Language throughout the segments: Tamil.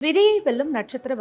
விதியை வெல்லும் நட்சத்திர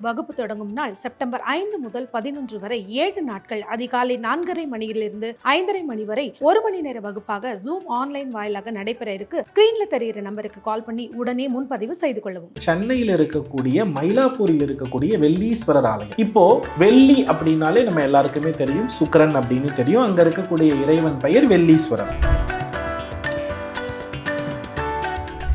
வகுப்பு தொடங்கும் நாள் செப்டம்பர் 5 முதல் 11 வரை 7 நாட்கள் அதிகாலை 4:30 மணியிலிருந்து 5:30 மணி வரை 1 மணி நேர வகுப்பாக ஜூம் ஆன்லைன் வாயிலாக நடைபெற இருக்கு. ஸ்கிரீன்ல தெரிகிற நம்பருக்கு கால் பண்ணி உடனே முன்பதிவு செய்து கொள்ளவும். சென்னையில் இருக்கக்கூடிய மயிலாப்பூரில் இருக்கக்கூடிய வெள்ளீஸ்வரர் ஆலயம். இப்போ வெள்ளி அப்படின்னாலே நம்ம எல்லாருக்குமே தெரியும், சுக்கிரன் அப்படின்னு தெரியும். அங்க இருக்கக்கூடிய இறைவன் பெயர் வெள்ளீஸ்வரர்.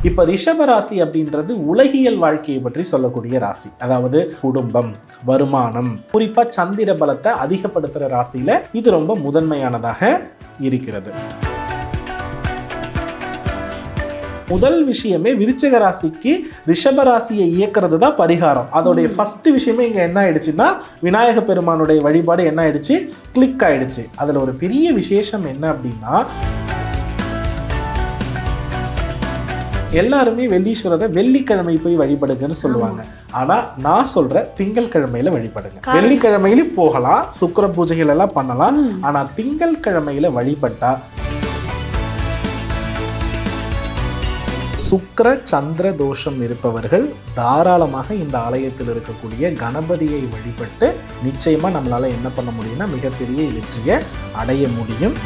இப்ப ரிஷபராசி அப்படின்றது உலகியல் வாழ்க்கையை பற்றி சொல்லக்கூடிய ராசி. அதாவது குடும்பம், வருமானம், குறிப்பா சந்திர பலத்தை அதிகப்படுத்துற ராசியில இது ரொம்ப முதன்மையானதாக இருக்கிறது. முதல் விஷயமே விருச்சிக ராசிக்கு ரிஷப ராசியை இயக்கிறது தான் பரிகாரம். அதோடைய ஃபர்ஸ்ட் விஷயமே இங்க என்ன ஆயிடுச்சுன்னா, விநாயக பெருமானுடைய வழிபாடு என்ன ஆயிடுச்சு, கிளிக் ஆயிடுச்சு. அதுல ஒரு பெரிய விசேஷம் என்ன அப்படின்னா, எல்லாருமே வெள்ளீஸ்வரரை வெள்ளிக்கிழமை போய் வழிபடுங்கன்னு சொல்லுவாங்க. ஆனா நான் சொல்ற திங்கள் கிழமையில வழிபடுங்க. வெள்ளிக்கிழமையில போகலாம், சுக்கிர பூஜைகள் எல்லாம் பண்ணலாம். ஆனா திங்கள் கிழமையில வழிபட்டா சுக்கிர சந்திர தோஷம் இருப்பவர்கள் தாராளமாக இந்த ஆலயத்தில் இருக்கக்கூடிய கணபதியை வழிபட்டு நிச்சயமா நம்மளால என்ன பண்ண முடியும்னா மிகப்பெரிய வெற்றியை அடைய முடியும்.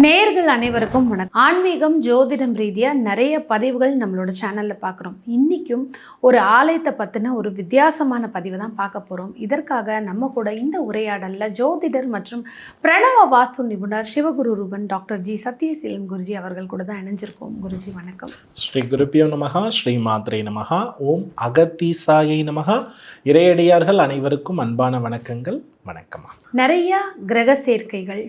நேயர்கள் அனைவருக்கும் வணக்கம். ஆன்மீகம், ஜோதிடம் ரீதியா நிறைய பதிவுகள் நம்மளோட சேனல்ல பார்க்குறோம். இன்னைக்கும் ஒரு ஆலயத்தை பத்தின ஒரு வித்தியாசமான பதிவை தான் பார்க்க போறோம். இதற்காக நம்ம கூட இந்த உரையாடல்ல ஜோதிடர் மற்றும் பிரணவ வாஸ்து நிபுணர் சிவகுரு ரூபன் டாக்டர் ஜி சத்யசீலன் குருஜி அவர்கள் கூட தான் இணைஞ்சிருக்கோம். குருஜி வணக்கம். ஸ்ரீ குருப்பியோ நமஹா, ஸ்ரீ மாத்ரே நமஹா, ஓம் அகத்தீசாயை நமஹா. இறையடியார்கள் அனைவருக்கும் அன்பான வணக்கங்கள். வணக்கமா. நிறைய கிரக சேர்க்கைகள்,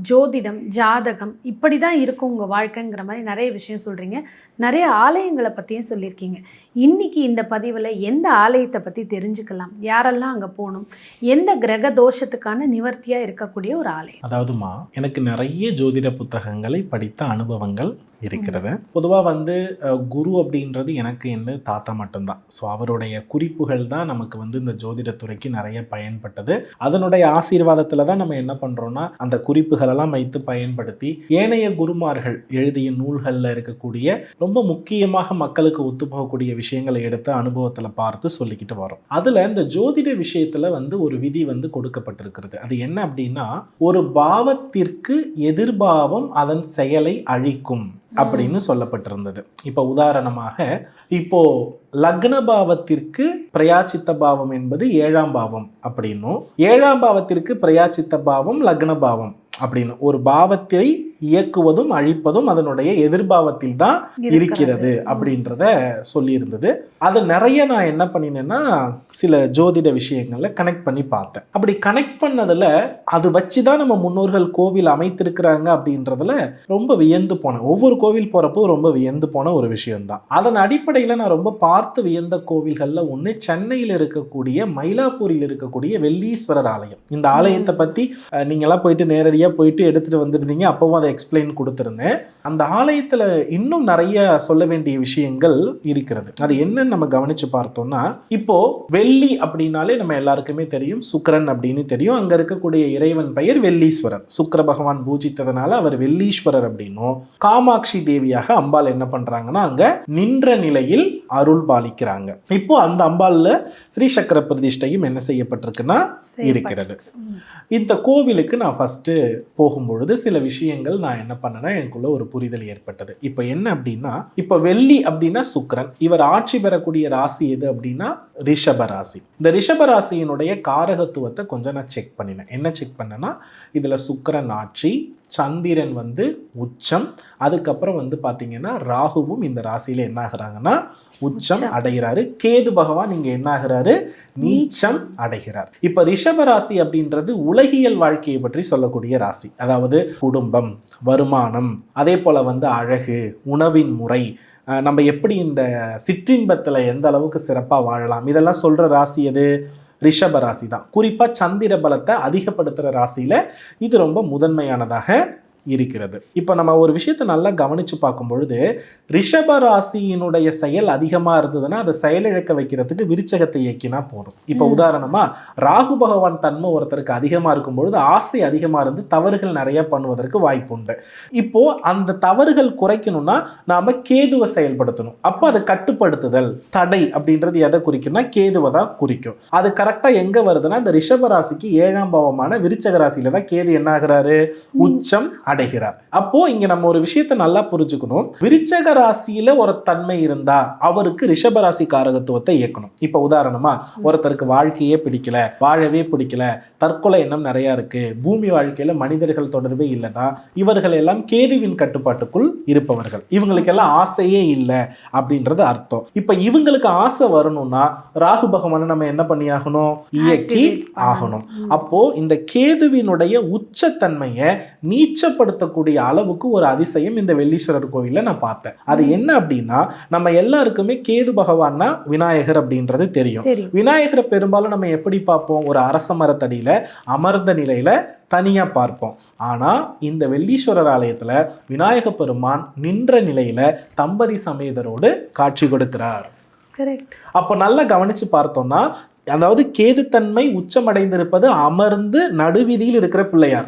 ஜோதிடம், ஜாதகம் இப்படி தான் இருக்கும் உங்கள் வாழ்க்கைங்கிற மாதிரி நிறைய விஷயம் சொல்கிறீங்க. நிறைய ஆலயங்களை பற்றியும் சொல்லியிருக்கீங்க. இன்றைக்கி இந்த பதிவில் எந்த ஆலயத்தை பற்றி தெரிஞ்சுக்கலாம், யாரெல்லாம் அங்கே போகணும், எந்த கிரக தோஷத்துக்கான நிவர்த்தியாக இருக்கக்கூடிய ஒரு ஆலயம்? அதாவதுமா, எனக்கு நிறைய ஜோதிட புத்தகங்களை படித்த அனுபவங்கள் இருக்கிறது. பொதுவாக குரு அப்படின்றது எனக்கு என்ன தாத்தா மட்டும்தான். ஸோ அவருடைய குறிப்புகள் தான் நமக்கு இந்த ஜோதிடத்துறைக்கு நிறைய பயன்பட்டது. அதனுடைய ஆசீர்வாதத்தில் தான் நம்ம என்ன பண்ணுறோம்னா அந்த குறிப்புகளெல்லாம் வைத்து பயன்படுத்தி ஏனைய குருமார்கள் எழுதிய நூல்களில் இருக்கக்கூடிய ரொம்ப முக்கியமாக மக்களுக்கு ஒத்துப்போகக்கூடிய விஷயங்களை எடுத்து அனுபவத்தில் பார்த்து சொல்லிக்கிட்டு வரோம். அதில் இந்த ஜோதிட விஷயத்தில் ஒரு விதி கொடுக்கப்பட்டிருக்கிறது. அது என்ன அப்படின்னா, ஒரு பாவத்திற்கு எதிர்பாவம் அதன் செயலை அழிக்கும் அப்படின்னு சொல்லப்பட்டிருந்தது. இப்போ உதாரணமாக, இப்போ லக்ன பாவத்திற்கு பிரயாச்சித்த பாவம் என்பது 7ஆம் பாவம் அப்படின்னும், 7ஆம் பாவத்திற்கு பிரயாச்சித்த பாவம் லக்ன பாவம் அப்படின்னு ஒரு பாவத்தை இயக்குவதும் அழிப்பதும் அதனுடைய எதிர்பாவத்தில் தான் இருக்கிறது அப்படின்றத சொல்லியிருந்தது. அது நிறைய நான் என்ன பண்ணினேன்னா சில ஜோதிட விஷயங்கள்ல கனெக்ட் பண்ணி பார்த்தேன். அப்படி கனெக்ட் பண்ணதுல அது வச்சுதான் நம்ம முன்னோர்கள் கோவில் அமைத்திருக்கிறாங்க அப்படின்றதுல ரொம்ப வியந்து போனேன். ஒவ்வொரு கோவில் போறப்போ ரொம்ப வியந்து போன ஒரு விஷயம்தான். அதன் அடிப்படையில் நான் ரொம்ப பார்த்து வியந்த கோவில்கள்ல ஒன்று சென்னையில் இருக்கக்கூடிய மயிலாப்பூரில் இருக்கக்கூடிய வெள்ளீஸ்வரர் ஆலயம். இந்த ஆலயத்தை பத்தி நீங்களாம் போயிட்டு நேரடியாக போயிட்டு எடுத்துட்டு வந்திருந்தீங்க. அப்பவும் அதை எக்ஸ்பிளைன் கொடுத்திருந்தேன். அந்த ஆலயத்துல இன்னும் நிறைய சொல்ல வேண்டிய விஷயங்கள் இருக்கிறது. அது என்னன்னு நம்ம கவனிச்சு பார்த்தோம்னா, இப்போ வெள்ளி அப்படின்னாலே நம்ம எல்லாருக்குமே தெரியும், சுக்கிரன் அப்படின்னு தெரியும். அங்க இருக்கக்கூடிய இறைவன் பெயர் வெள்ளீஸ்வரர். சுக்கிர பகவான் பூஜித்ததுனால அவர் வெள்ளீஸ்வரர் அப்படின்னும், காமாட்சி தேவியாக அம்பாள் என்ன பண்றாங்கன்னா அங்க நின்ற நிலையில் அருள் பாலிக்கிறாங்க. இப்போ அந்த அம்பாள்ல ஸ்ரீ சக்கர பிரதிஷ்டையும் என்ன செய்யப்பட்டிருக்குன்னா இருக்கிறது. இந்த கோவிலுக்கு நான் ஃபர்ஸ்ட் போகும்பொழுது சில விஷயங்கள் நான் என்ன பண்ணேன்னா எனக்குள்ள ஒரு புரிதல் ஏற்பட்டது. இப்போ என்ன அப்படின்னா, இப்போ வெள்ளி அப்படின்னா சுக்கிரன், இவர் ஆட்சி பெறக்கூடிய ராசி எது அப்படின்னா ரிஷப ராசி. இந்த ரிஷப ராசியினுடைய காரகத்துவத்தை கொஞ்சம் நான் செக் பண்ணினேன். என்ன செக் பண்ணேன்னா, இதுல சுக்கிரன் ஆட்சி, சந்திரன் உச்சம், அதுக்கப்புறம் பார்த்தீங்கன்னா ராகுவும் இந்த ராசியில என்ன ஆகுறாங்கன்னா உச்சம் அடைகிறாரு. கேது பகவான் இங்க என்ன ஆகிறாரு, நீச்சம் அடைகிறார். இப்ப ரிஷப ராசி அப்படின்றது உலகியல் வாழ்க்கையை பற்றி சொல்லக்கூடிய ராசி. அதாவது குடும்பம், வருமானம், அதே போல அழகு, உணவின் முறை, நம்ம எப்படி இந்த சிற்றின்பத்துல எந்த அளவுக்கு சிறப்பா வாழலாம், இதெல்லாம் சொல்ற ராசி எது, ரிஷப ராசி தான். குறிப்பா சந்திர பலத்தை அதிகப்படுத்துற ராசியில இது ரொம்ப முதன்மையானதாக இருக்கிறது. இப்போ நம்ம ஒரு விஷயத்தை நல்லா கவனிச்சு பார்க்கும் பொழுது ரிஷப ராசியினுடைய செயல் அதிகமாக இருந்ததுன்னா அதை செயலிழக்க வைக்கிறதுக்கு விருச்சகத்தை இயக்கினா போதும். இப்போ உதாரணமா ராகு பகவான் தன்மை ஒருத்தருக்கு அதிகமாக இருக்கும் பொழுது ஆசை அதிகமாக இருந்து தவறுகள் நிறைய பண்ணுவதற்கு வாய்ப்பு உண்டு. இப்போ அந்த தவறுகள் குறைக்கணும்னா நாம கேதுவை செயல்படுத்தணும். அப்போ அதை கட்டுப்படுத்துதல் தடை அப்படின்றது எதை குறிக்கும்னா கேதுவை தான் குறிக்கும். அது கரெக்டா எங்க வருதுன்னா இந்த ரிஷப ராசிக்கு 7ஆம் பாவமான விருச்சக ராசியில தான் கேது என்ன ஆகிறாரு, உச்சம் அடைகிறார். அப்போ இங்க நம்ம ஒரு விஷயத்தை நல்லா புரிஞ்சுக்கணும். விருச்சக ராசியில ஒரு தன்மை இருந்தா அவருக்கு ரிஷப ராசி காரகத்துவத்தை இயக்கணும். இப்ப உதாரணமா ஒருத்தருக்கு வாழ்க்கையே பிடிக்கல, வாழவே பிடிக்கல, தற்கொலை எண்ணம் நிறைய இருக்கு, பூமி வாழ்க்கையில மனிதர்கள் தொடர்பே இல்லைன்னா இவர்கள் எல்லாம் கேதுவின் கட்டுப்பாட்டுக்குள் இருப்பவர்கள். இவங்களுக்கு எல்லாம் ஆசையே இல்லை அப்படின்றது அர்த்தம். இப்ப இவங்களுக்கு ஆசை வரணும்னா ராகு பகவானை நம்ம என்ன பண்ணி ஆகணும், இயக்கி ஆகணும். அப்போ இந்த கேதுவினுடைய உச்சத்தன்மையை நீச்சப்படுத்தக்கூடிய அளவுக்கு ஒரு அதிசயம் இந்த வெள்ளீஸ்வரர் கோவில்ல நான் பார்த்தேன். அது என்ன அப்படின்னா நம்ம எல்லாருக்குமே கேது பகவான்னா விநாயகர் அப்படின்றது தெரியும். விநாயகரை பெரும்பாலும் நம்ம எப்படி பார்ப்போம், ஒரு அரச மரத்தடியில அமர்ந்த நிலையில தனியா பார்ப்போம். ஆனா இந்த வெள்ளீஸ்வரர் ஆலயத்துல விநாயக பெருமான் நின்ற நிலையில தம்பதி சமேதரோடு காட்சி கொடுக்கிறார். அப்ப நல்லா கவனிச்சு பார்த்தோம்னா அதாவது கேதுத்தன்மை உச்சமடைந்திருப்பது அமர்ந்து நடுவீதியில் இருக்கிற பிள்ளையார்.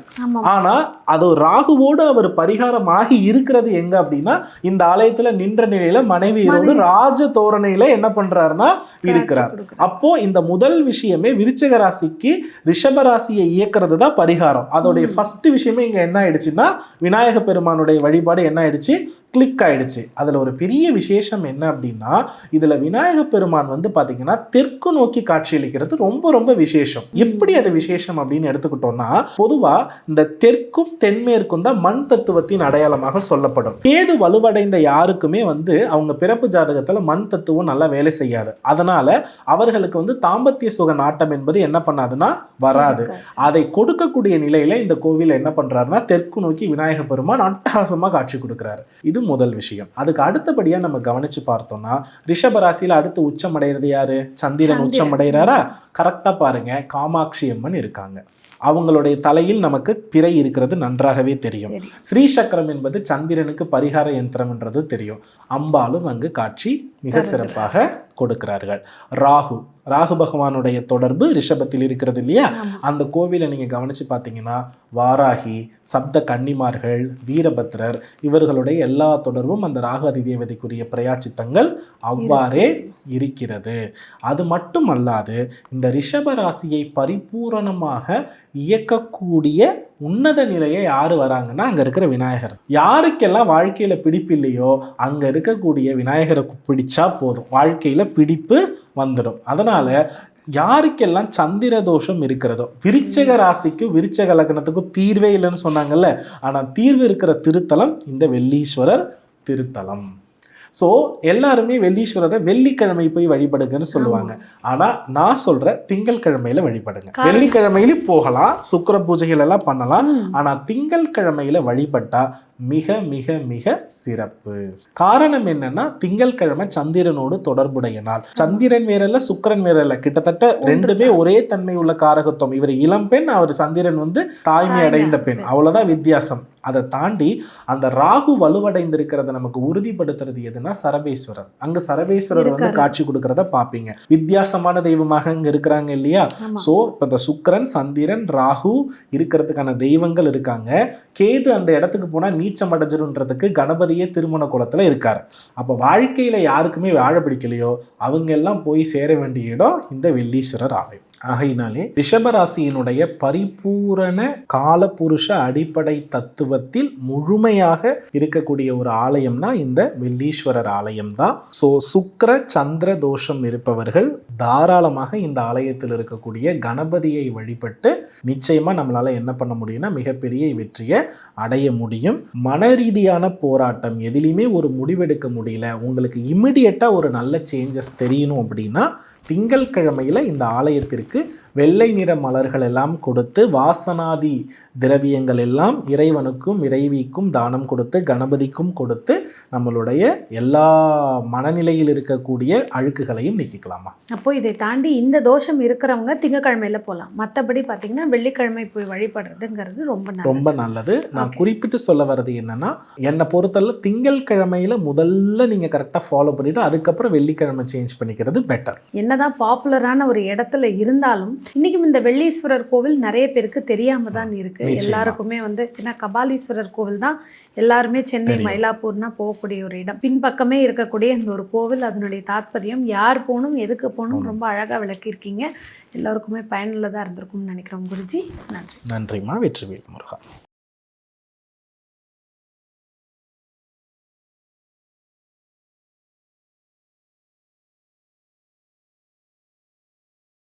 ஆனா அது ராகுவோடு அவர் பரிகாரம் ஆகி இருக்கிறது எங்க அப்படின்னா இந்த ஆலயத்துல நின்ற நிலையில மனைவியரோடு ராஜ தோரணையில என்ன பண்றாருன்னா இருக்கிறார். அப்போ இந்த முதல் விஷயமே விருச்சிக ராசிக்கு ரிஷப ராசியை இயக்கிறது தான் பரிகாரம். அதோடைய ஃபர்ஸ்ட் விஷயமே இங்க என்ன ஆயிடுச்சுன்னா விநாயக பெருமானுடைய வழிபாடு என்ன ஆயிடுச்சு, கிளிக் ஆயிடுச்சு. அதுல ஒரு பெரிய விசேஷம் என்ன அப்படின்னா இதுல விநாயக பெருமான் வந்து பாத்தீங்கன்னா தெற்கு நோக்கி காட்சியளிக்கிறது ரொம்ப ரொம்ப விசேஷம். எப்படி அது விசேஷம் அப்படின்னு எடுத்துக்கிட்டோம்னா பொதுவா இந்த தெற்கும் தென்மேற்கும் தான் மண் தத்துவத்தின் அடையாளமாக சொல்லப்படும். கேது வலுவடைந்த யாருக்குமே வந்து அவங்க பிறப்பு ஜாதகத்துல மண் தத்துவம் நல்லா வேலை செய்யாது. அதனால அவர்களுக்கு வந்து தாம்பத்திய சுக நாட்டம் என்பது என்ன பண்ணாதுன்னா வராது. அதை கொடுக்கக்கூடிய நிலையில இந்த கோவில் என்ன பண்றாருன்னா தெற்கு நோக்கி விநாயக பெருமான் அட்டகாசமா காட்சி கொடுக்கிறாரு. இது முதல் விஷயம். அதுக்கு அடுத்தபடியா நம்ம கவனிச்சு பார்த்தோம்னா ரிஷப ராசியில அடுத்து உச்சம் அடைகிறது யாரு, சந்திரன் உச்சம் அடைகிறாரா. கரெக்டா பாருங்க, காமாட்சி அம்மன் இருக்காங்க. அவங்களுடைய தலையில் நமக்கு பிறை இருக்கிறது நன்றாகவே தெரியும். ஸ்ரீசக்கரம் என்பது சந்திரனுக்கு பரிகார யந்திரம் என்றது தெரியும். அம்பாலும் அங்கு காட்சி மிக சிறப்பாக கொடுக்கிறார்கள். ராகு பகவானுடைய தொடர்பு ரிஷபத்தில் இருக்கிறது இல்லையா. அந்த கோவிலை நீங்க கவனிச்சு பார்த்தீங்கன்னா வாராகி, சப்த கன்னிமார்கள், வீரபத்ரர் இவர்களுடைய எல்லா தொடர்பும் அந்த ராகு அதிதேவதைக்குரிய பிரயாச்சித்தங்கள் அவ்வாறே இருக்கிறது. அது மட்டும் அல்லாது இந்த ரிஷப ராசியை பரிபூரணமாக இயக்கக்கூடிய உன்னத நிலையை யாரு வராங்கன்னா அங்க இருக்கிற விநாயகர். யாருக்கெல்லாம் வாழ்க்கையில பிடிப்பு இல்லையோ அங்க இருக்கக்கூடிய விநாயகரை பிடிச்சா போதும், வாழ்க்கையில பிடிப்பு வந்துடும். அதனால யாருக்கெல்லாம் சந்திர தோஷம் இருக்கிறதோ, விருச்சிக ராசிக்கு விருச்சிக லக்னத்துக்கும் தீர்வே இல்லைன்னு சொன்னாங்கல்ல, ஆனா தீர்வு இருக்கிற திருத்தலம் இந்த வெள்ளீஸ்வரர் திருத்தலம். ஸோ எல்லாருமே வெள்ளீஸ்வரரை வெள்ளிக்கிழமை போய் வழிபடுங்கன்னு சொல்லுவாங்க. ஆனால் நான் சொல்கிறேன் திங்கட்கிழமையில வழிபடுங்க. வெள்ளிக்கிழமையிலும் போகலாம், சுக்கிர பூஜைகள் எல்லாம் பண்ணலாம். ஆனால் திங்கட்கிழமையில வழிபட்டா மிக மிக மிக சிறப்பு. காரணம் என்னன்னா திங்கட்கிழமை சந்திரனோடு தொடர்புடைய நாள். சந்திரன் வேறல்ல, சுக்கிரன் வேறல்ல, கிட்டத்தட்ட ரெண்டுமே ஒரே தன்மை உள்ள காரகத்துவம். இவர் இளம் பெண், அவர் சந்திரன் வந்து தாய்மை அடைந்த பெண், அவ்வளவுதான் வித்தியாசம். அதை தாண்டி அந்த ராகு வலுவடைந்திருக்கிறத நமக்கு உறுதிப்படுத்துறது எதுனா சரபேஸ்வரர். அங்க சரபேஸ்வரர் வந்து காட்சி கொடுக்கறத பாப்பீங்க. வித்தியாசமான தெய்வமாக அங்க இருக்கிறாங்க இல்லையா. சோ இப்ப இந்த சுக்கிரன், சந்திரன், ராகு இருக்கிறதுக்கான தெய்வங்கள் இருக்காங்க. கேது அந்த இடத்துக்கு போனா நீச்சம் அடைஞ்சிருன்றதுக்கு கணபதியே திருமண குலத்துல இருக்காரு. அப்ப வாழ்க்கையில யாருக்குமே வாழ பிடிக்கலையோ அவங்க எல்லாம் போய் சேர வேண்டிய இடம் இந்த வெள்ளீஸ்வரர் ஆலயம். ஆகையினாலே ரிஷபராசியினுடைய பரிபூரண காலபுருஷ அடிப்படை தத்துவத்தில் முழுமையாக இருக்கக்கூடிய ஒரு ஆலயம்னா இந்த வெள்ளீஸ்வரர் ஆலயம் தான். ஸோ சுக்கிர சந்திர தோஷம் இருப்பவர்கள் தாராளமாக இந்த ஆலயத்தில் இருக்கக்கூடிய கணபதியை வழிபட்டு நிச்சயமா நம்மளால என்ன பண்ண முடியும்னா மிகப்பெரிய வெற்றியை அடைய முடியும். மன ரீதியான போராட்டம் எதிலையுமே ஒரு முடிவெடுக்க முடியல, உங்களுக்கு இமிடியட்டா ஒரு நல்ல சேஞ்சஸ் தெரியணும் அப்படின்னா திங்கட்கிழமையில் இந்த ஆலயத்திற்கு வெள்ளை நிற மலர்கள் எல்லாம் கொடுத்து வாசனாதி திரவியங்கள் எல்லாம் இறைவனுக்கும் இறைவிக்கும் தானம் கொடுத்து கணபதிக்கும் கொடுத்து நம்மளுடைய எல்லா மனநிலையில் இருக்கக்கூடிய அழுக்குகளையும் நீக்கிக்கலாமா. அப்போ இதை தாண்டி இந்த தோஷம் இருக்கிறவங்க திங்கக்கிழமையில போகலாம், மற்றபடி பார்த்தீங்கன்னா வெள்ளிக்கிழமை போய் வழிபடுறதுங்கிறது ரொம்ப நல்லது. நான் குறிப்பிட்டு சொல்ல வர்றது என்னன்னா, என்னை பொறுத்தவரை திங்கட்கிழமையில முதல்ல நீங்கள் கரெக்டாக ஃபாலோ பண்ணிவிட்டு அதுக்கப்புறம் வெள்ளிக்கிழமை சேஞ்ச் பண்ணிக்கிறது பெட்டர். என்னதான் பாப்புலரான ஒரு இடத்துல இருந்தாலும் இன்னைக்கும் இந்த வெள்ளீஸ்வரர் கோவில் நிறைய பேருக்கு தெரியாம தான் இருக்கு. எல்லாருக்குமே வந்து ஏன்னா கபாலீஸ்வரர் கோவில் தான் எல்லாருமே சென்னை மயிலாப்பூர்னா போகக்கூடிய ஒரு இடம். பின்பக்கமே இருக்கக்கூடிய இந்த ஒரு கோவில், அதனுடைய தாத்பரியம், யார் போகணும் எதுக்கு போகணும் ரொம்ப அழகாக விளக்கியிருக்கீங்க. எல்லாருக்குமே பயனுள்ளதாக இருந்திருக்கும்னு நினைக்கிறோம் குருஜி. நன்றி. நன்றிம்மா. வெற்றிவேல் முருகா.